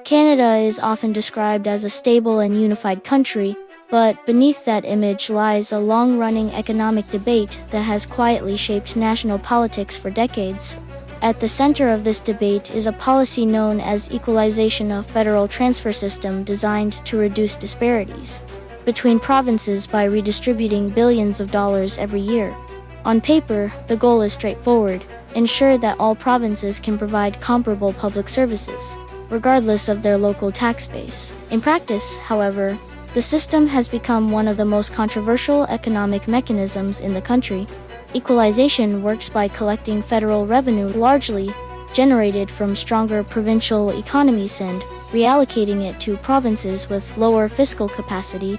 Canada is often described as a stable and unified country, but beneath that image lies a long-running economic debate that has quietly shaped national politics for decades. At the center of this debate is a policy known as Equalization, a federal transfer system designed to reduce disparities between provinces by redistributing billions of dollars every year. On paper, the goal is straightforward: ensure that all provinces can provide comparable public services, regardless of their local tax base. In practice, however, the system has become one of the most controversial economic mechanisms in the country. Equalization works by collecting federal revenue largely generated from stronger provincial economies and reallocating it to provinces with lower fiscal capacity.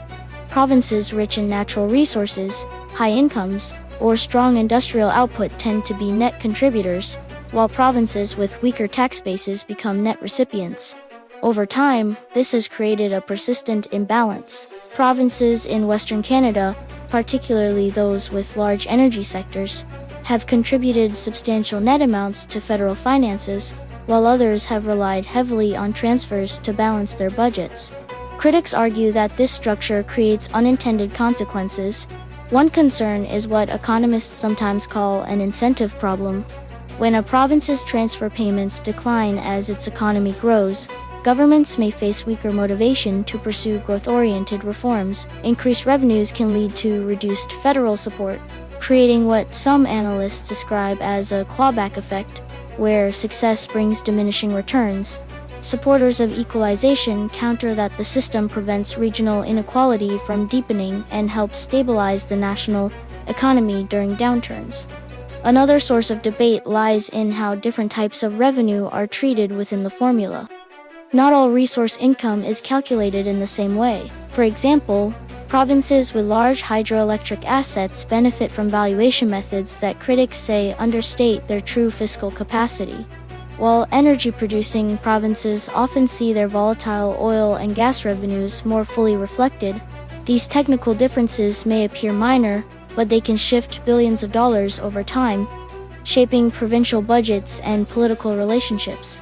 Provinces rich in natural resources, high incomes, or strong industrial output tend to be net contributors, while provinces with weaker tax bases become net recipients. Over time, this has created a persistent imbalance. Provinces in Western Canada, particularly those with large energy sectors, have contributed substantial net amounts to federal finances, while others have relied heavily on transfers to balance their budgets. Critics argue that this structure creates unintended consequences. One concern is what economists sometimes call an incentive problem. When a province's transfer payments decline as its economy grows, governments may face weaker motivation to pursue growth-oriented reforms. Increased revenues can lead to reduced federal support, creating what some analysts describe as a clawback effect, where success brings diminishing returns. Supporters of equalization counter that the system prevents regional inequality from deepening and helps stabilize the national economy during downturns. Another source of debate lies in how different types of revenue are treated within the formula. Not all resource income is calculated in the same way. For example, provinces with large hydroelectric assets benefit from valuation methods that critics say understate their true fiscal capacity, while energy-producing provinces often see their volatile oil and gas revenues more fully reflected. These technical differences may appear minor, but they can shift billions of dollars over time, shaping provincial budgets and political relationships.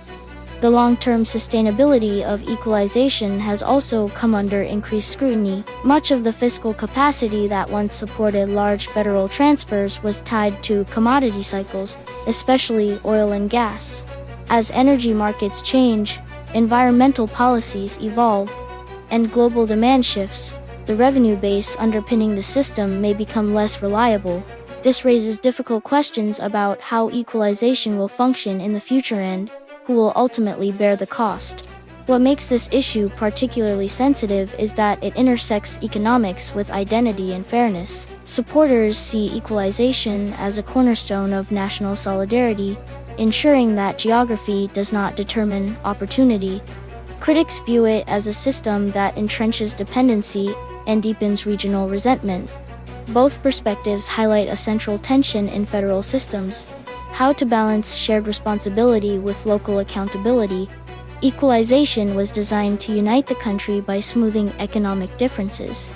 The long-term sustainability of equalization has also come under increased scrutiny. Much of the fiscal capacity that once supported large federal transfers was tied to commodity cycles, especially oil and gas. As energy markets change, environmental policies evolve, and global demand shifts, the revenue base underpinning the system may become less reliable. This raises difficult questions about how equalization will function in the future and who will ultimately bear the cost. What makes this issue particularly sensitive is that it intersects economics with identity and fairness. Supporters see equalization as a cornerstone of national solidarity, ensuring that geography does not determine opportunity. Critics view it as a system that entrenches dependency and deepens regional resentment. Both perspectives highlight a central tension in federal systems: how to balance shared responsibility with local accountability. Equalization was designed to unite the country by smoothing economic differences.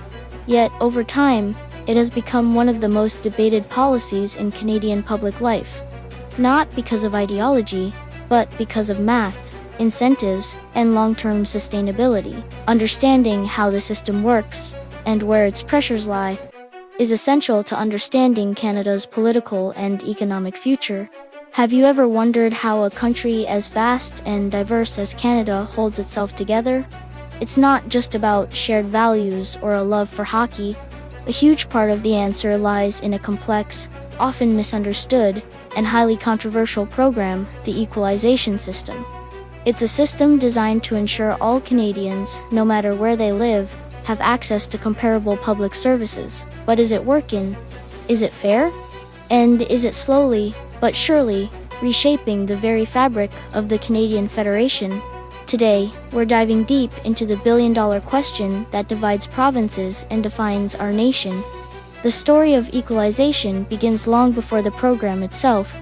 Yet, over time, it has become one of the most debated policies in Canadian public life. Not because of ideology, but because of math, incentives, and long-term sustainability. Understanding how the system works, and where its pressures lie, is essential to understanding Canada's political and economic future. Have you ever wondered how a country as vast and diverse as Canada holds itself together? It's not just about shared values or a love for hockey. A huge part of the answer lies in a complex, often misunderstood, and highly controversial program, the Equalization system. It's a system designed to ensure all Canadians, no matter where they live, have access to comparable public services. But is it working? Is it fair? And is it slowly, but surely, reshaping the very fabric of the Canadian Federation? Today, we're diving deep into the billion-dollar question that divides provinces and defines our nation. The story of equalization begins long before the program itself.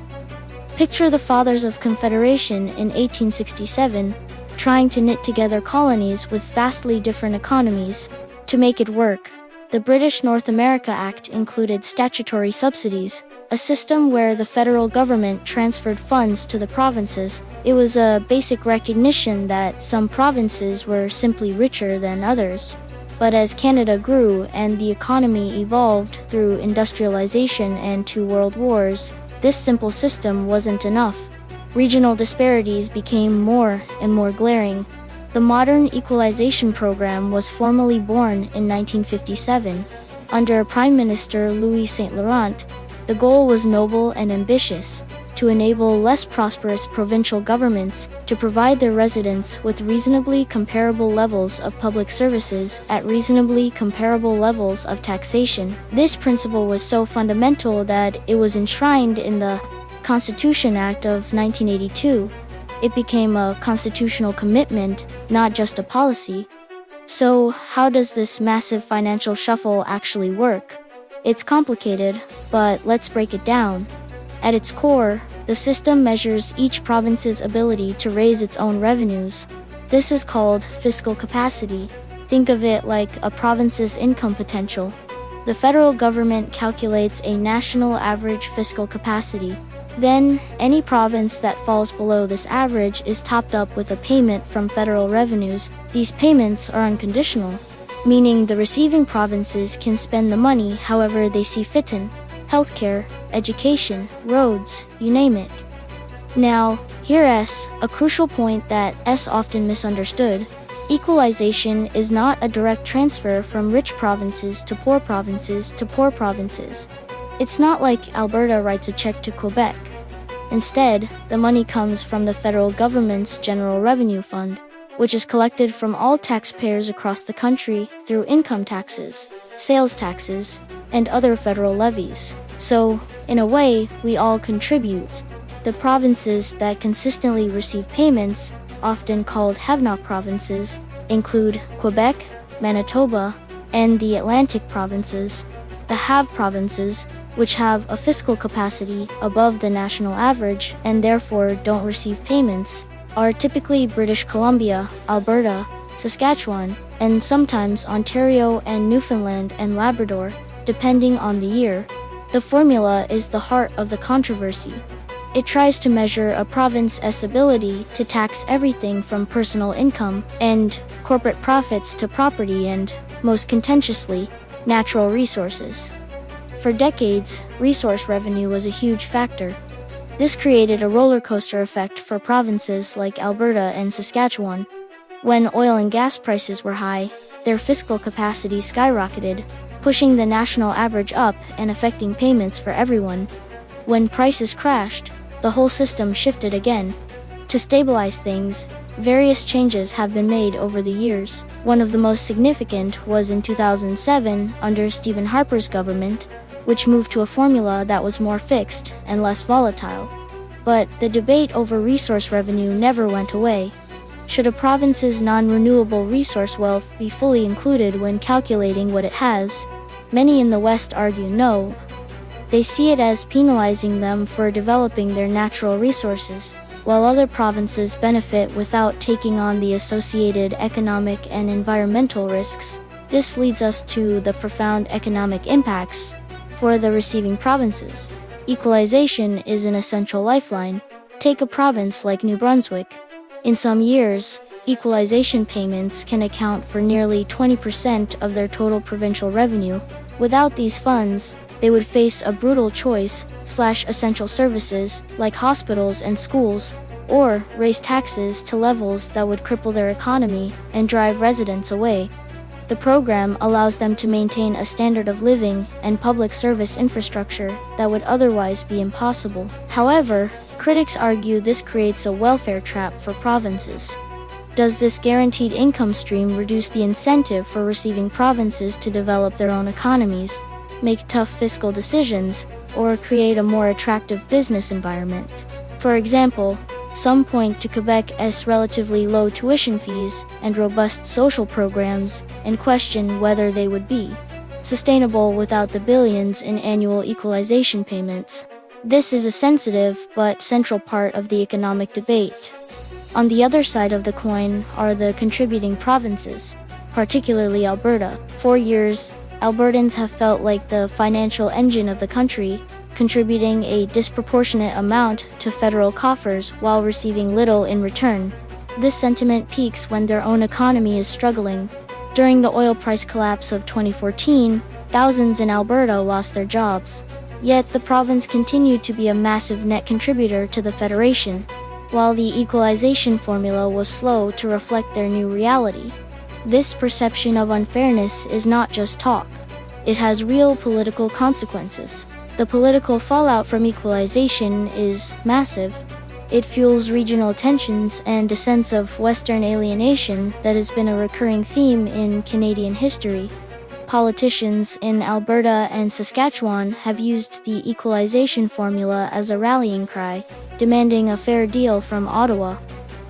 Picture the Fathers of Confederation in 1867, trying to knit together colonies with vastly different economies. To make it work, the British North America Act included statutory subsidies, a system where the federal government transferred funds to the provinces. It was a basic recognition that some provinces were simply richer than others. But as Canada grew and the economy evolved through industrialization and 2 world wars, this simple system wasn't enough. Regional disparities became more and more glaring. The modern Equalization program was formally born in 1957. Under Prime Minister Louis Saint Laurent, the goal was noble and ambitious: to enable less prosperous provincial governments to provide their residents with reasonably comparable levels of public services at reasonably comparable levels of taxation. This principle was so fundamental that it was enshrined in the Constitution Act of 1982. It became a constitutional commitment, not just a policy. So, how does this massive financial shuffle actually work? It's complicated, but let's break it down. At its core, the system measures each province's ability to raise its own revenues. This is called fiscal capacity. Think of it like a province's income potential. The federal government calculates a national average fiscal capacity. Then, any province that falls below this average is topped up with a payment from federal revenues. These payments are unconditional, meaning the receiving provinces can spend the money however they see fit in: healthcare, education, roads, you name it. Now, here's a crucial point that is often misunderstood. Equalization is not a direct transfer from rich provinces to poor provinces to poor provinces. It's not like Alberta writes a check to Quebec. Instead, the money comes from the federal government's General Revenue Fund, which is collected from all taxpayers across the country through income taxes, sales taxes, and other federal levies. So, in a way, we all contribute. The provinces that consistently receive payments, often called have-not provinces, include Quebec, Manitoba, and the Atlantic provinces. The have provinces, which have a fiscal capacity above the national average and therefore don't receive payments, are typically British Columbia, Alberta, Saskatchewan, and sometimes Ontario and Newfoundland and Labrador, depending on the year. The formula is the heart of the controversy. It tries to measure a province's ability to tax everything from personal income and corporate profits to property and, most contentiously, natural resources. For decades, resource revenue was a huge factor. This created a roller coaster effect for provinces like Alberta and Saskatchewan. When oil and gas prices were high, their fiscal capacity skyrocketed, pushing the national average up and affecting payments for everyone. When prices crashed, the whole system shifted again. To stabilize things, various changes have been made over the years. One of the most significant was in 2007 under Stephen Harper's government, which moved to a formula that was more fixed and less volatile. But the debate over resource revenue never went away. Should a province's non-renewable resource wealth be fully included when calculating what it has? Many in the West argue no. They see it as penalizing them for developing their natural resources, while other provinces benefit without taking on the associated economic and environmental risks. This leads us to the profound economic impacts for the receiving provinces. Equalization is an essential lifeline. Take a province like New Brunswick. In some years, equalization payments can account for nearly 20% of their total provincial revenue. Without these funds, they would face a brutal choice: slash essential services like hospitals and schools, or raise taxes to levels that would cripple their economy and drive residents away. The program allows them to maintain a standard of living and public service infrastructure that would otherwise be impossible. However, critics argue this creates a welfare trap for provinces. Does this guaranteed income stream reduce the incentive for receiving provinces to develop their own economies, make tough fiscal decisions, or create a more attractive business environment? For example, some point to Quebec's relatively low tuition fees and robust social programs and question whether they would be sustainable without the billions in annual equalization payments. This is a sensitive but central part of the economic debate. On the other side of the coin are the contributing provinces, particularly Alberta. For years, Albertans have felt like the financial engine of the country, contributing a disproportionate amount to federal coffers while receiving little in return. This sentiment peaks when their own economy is struggling. During the oil price collapse of 2014, thousands in Alberta lost their jobs. Yet the province continued to be a massive net contributor to the federation, while the equalization formula was slow to reflect their new reality. This perception of unfairness is not just talk. It has real political consequences. The political fallout from equalization is massive. It fuels regional tensions and a sense of Western alienation that has been a recurring theme in Canadian history. Politicians in Alberta and Saskatchewan have used the equalization formula as a rallying cry, demanding a fair deal from Ottawa.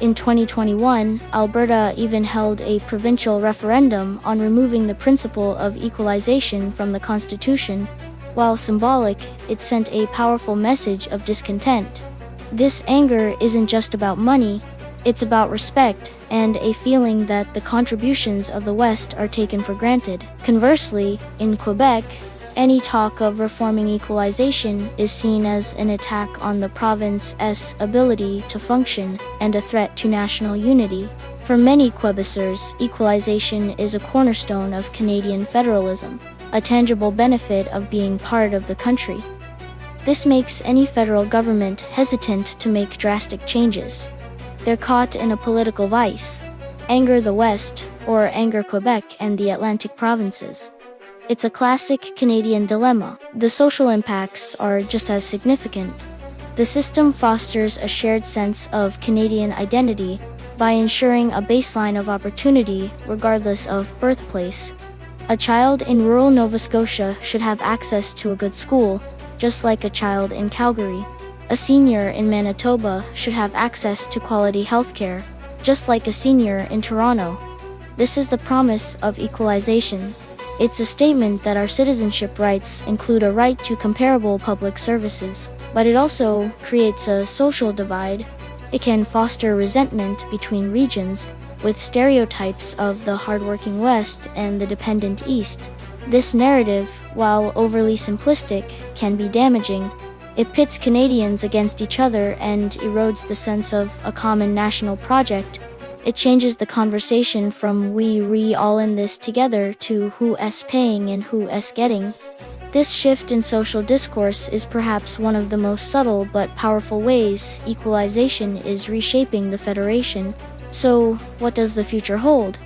In 2021, Alberta even held a provincial referendum on removing the principle of equalization from the Constitution. While symbolic, it sent a powerful message of discontent. This anger isn't just about money, it's about respect and a feeling that the contributions of the West are taken for granted. Conversely, in Quebec, any talk of reforming equalization is seen as an attack on the province's ability to function and a threat to national unity. For many Quebecers, equalization is a cornerstone of Canadian federalism, a tangible benefit of being part of the country. This makes any federal government hesitant to make drastic changes. They're caught in a political vice: anger the West or anger Quebec and the Atlantic provinces. It's a classic Canadian dilemma. The social impacts are just as significant. The system fosters a shared sense of Canadian identity by ensuring a baseline of opportunity regardless of birthplace. A child in rural Nova Scotia should have access to a good school, just like a child in Calgary. A senior in Manitoba should have access to quality healthcare, just like a senior in Toronto. This is the promise of equalization. It's a statement that our citizenship rights include a right to comparable public services, but it also creates a social divide. It can foster resentment between regions, with stereotypes of the hardworking West and the dependent East. This narrative, while overly simplistic, can be damaging. It pits Canadians against each other and erodes the sense of a common national project. It changes the conversation from we all in this together to who's paying and who's getting. This shift in social discourse is perhaps one of the most subtle but powerful ways equalization is reshaping the Federation. So, what does the future hold?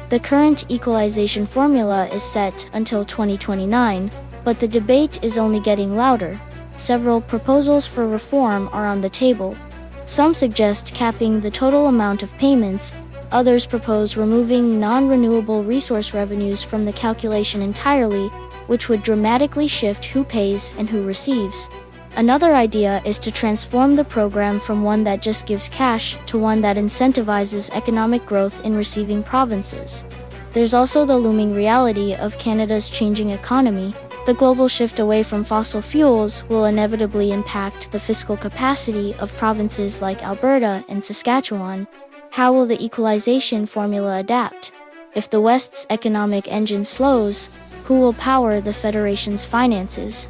The current equalization formula is set until 2029, but the debate is only getting louder. Several proposals for reform are on the table. Some suggest capping the total amount of payments. Others propose removing non-renewable resource revenues from the calculation entirely, which would dramatically shift who pays and who receives. Another idea is to transform the program from one that just gives cash to one that incentivizes economic growth in receiving provinces. There's also the looming reality of Canada's changing economy. The global shift away from fossil fuels will inevitably impact the fiscal capacity of provinces like Alberta and Saskatchewan. How will the equalization formula adapt? If the West's economic engine slows, who will power the Federation's finances?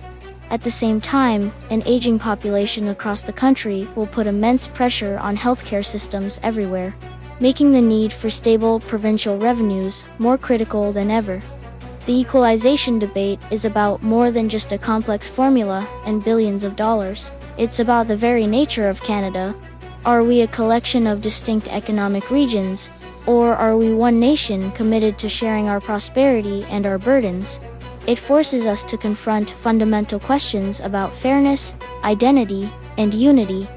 At the same time, an aging population across the country will put immense pressure on healthcare systems everywhere, making the need for stable provincial revenues more critical than ever. The equalization debate is about more than just a complex formula and billions of dollars. It's about the very nature of Canada. Are we a collection of distinct economic regions, or are we one nation committed to sharing our prosperity and our burdens? It forces us to confront fundamental questions about fairness, identity, and unity.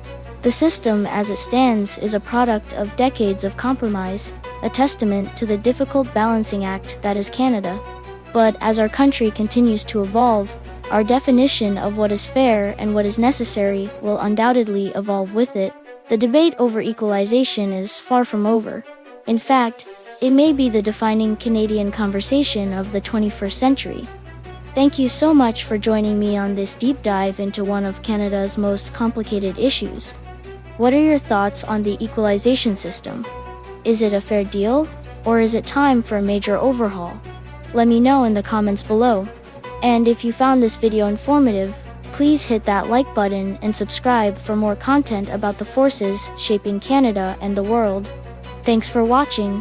The system as it stands is a product of decades of compromise, a testament to the difficult balancing act that is Canada. But as our country continues to evolve, our definition of what is fair and what is necessary will undoubtedly evolve with it. The debate over equalization is far from over. In fact, it may be the defining Canadian conversation of the 21st century. Thank you so much for joining me on this deep dive into one of Canada's most complicated issues. What are your thoughts on the equalization system? Is it a fair deal, or is it time for a major overhaul? Let me know in the comments below. And if you found this video informative, Please hit that like button and subscribe for more content about the forces shaping Canada and the world. Thanks for watching.